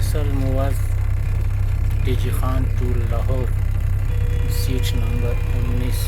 Faisal movers DG Khan to Lahore, seat number 19।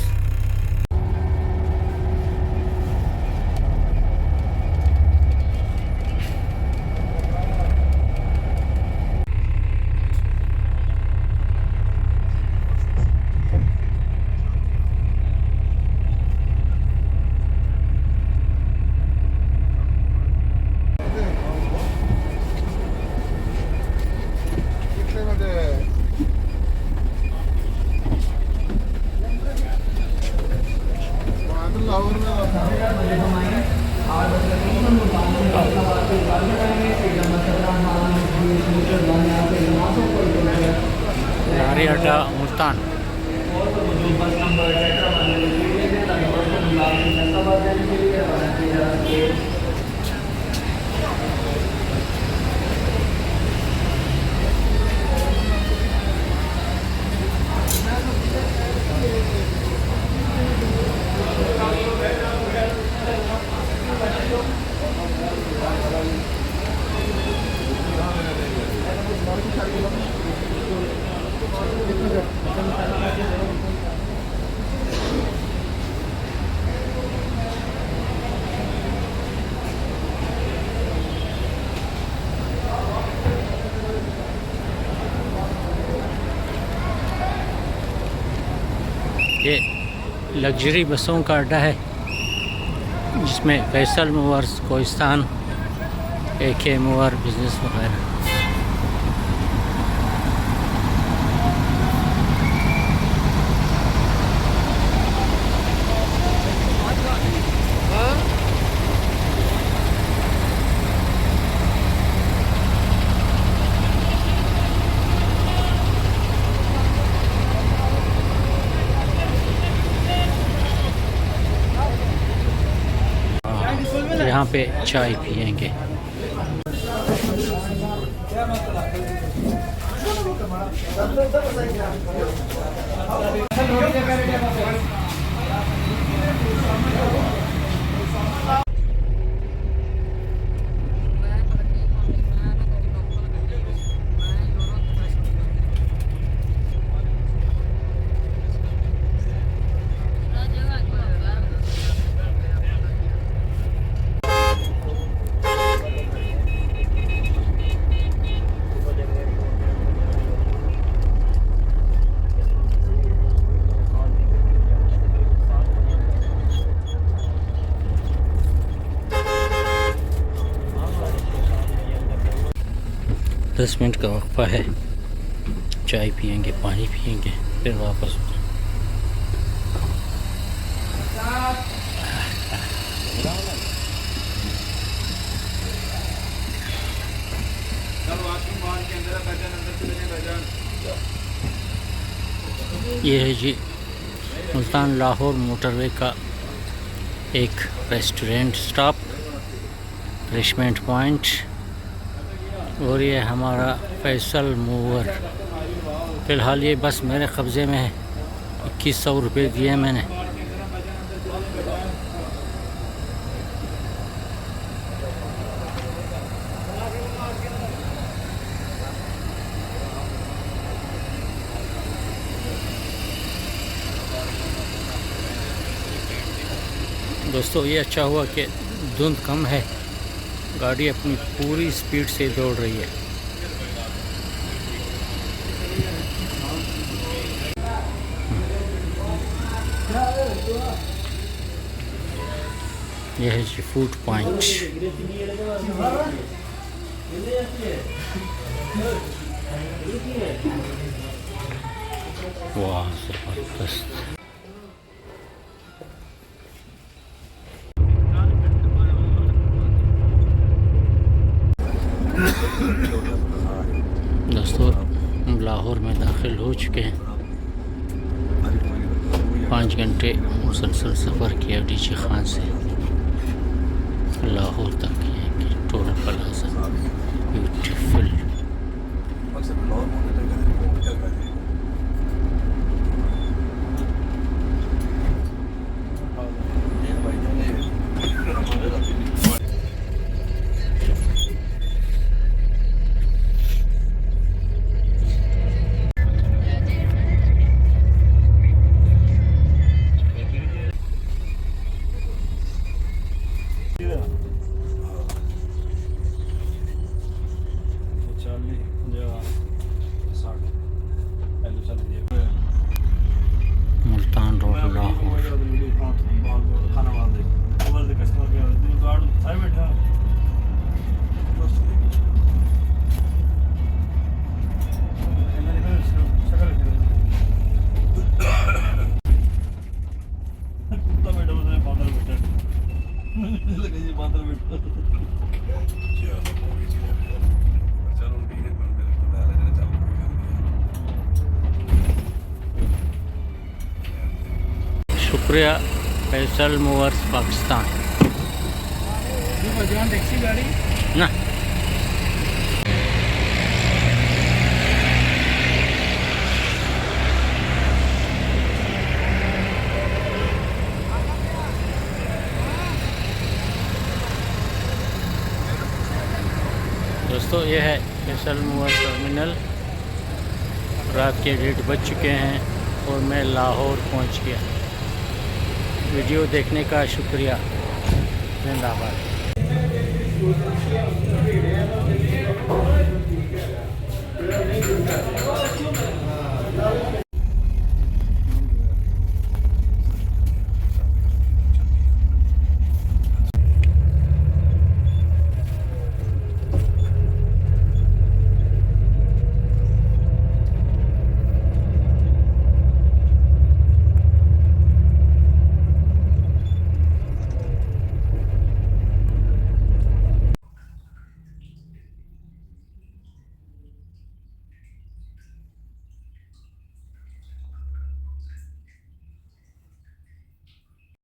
Lari Adda Multan. ये luxury बसों का अड्डा है जिसमें Faisal movers, Kohistan, AK mover business वगैरह। यहाँ पे चाय पियेंगे। दस मिनट का वक्फा है, चाय पियेंगे, पानी पियेंगे, फिर वापस। ये है जी मुल्तान लाहौर मोटरवे का एक रेस्टोरेंट स्टॉप, रिफ्रेशमेंट पॉइंट। और ये हमारा फैसल मूवर। फ़िलहाल ये बस मेरे कब्ज़े में है। 2100 रुपये दिए मैंने। दोस्तों ये अच्छा हुआ कि धुंध कम है, गाड़ी अपनी पूरी स्पीड से दौड़ रही है। यह है जी फूड पॉइंट। वाह ज़बरदस्त। दोस्तों लाहौर में दाखिल हो चुके हैं। 5 घंटे मुसलसल सफ़र किया डीजी खान से लाहौर तक। ये टोल प्लाजा ब्यूटीफुल। शुक्रिया फैसल मूवर्स पाकिस्तान ना। दोस्तों ये है फैसल मूवर्स टर्मिनल। रात के 1:30 बज चुके हैं और मैं लाहौर पहुंच गया। वीडियो देखने का शुक्रिया। जिंदाबाद।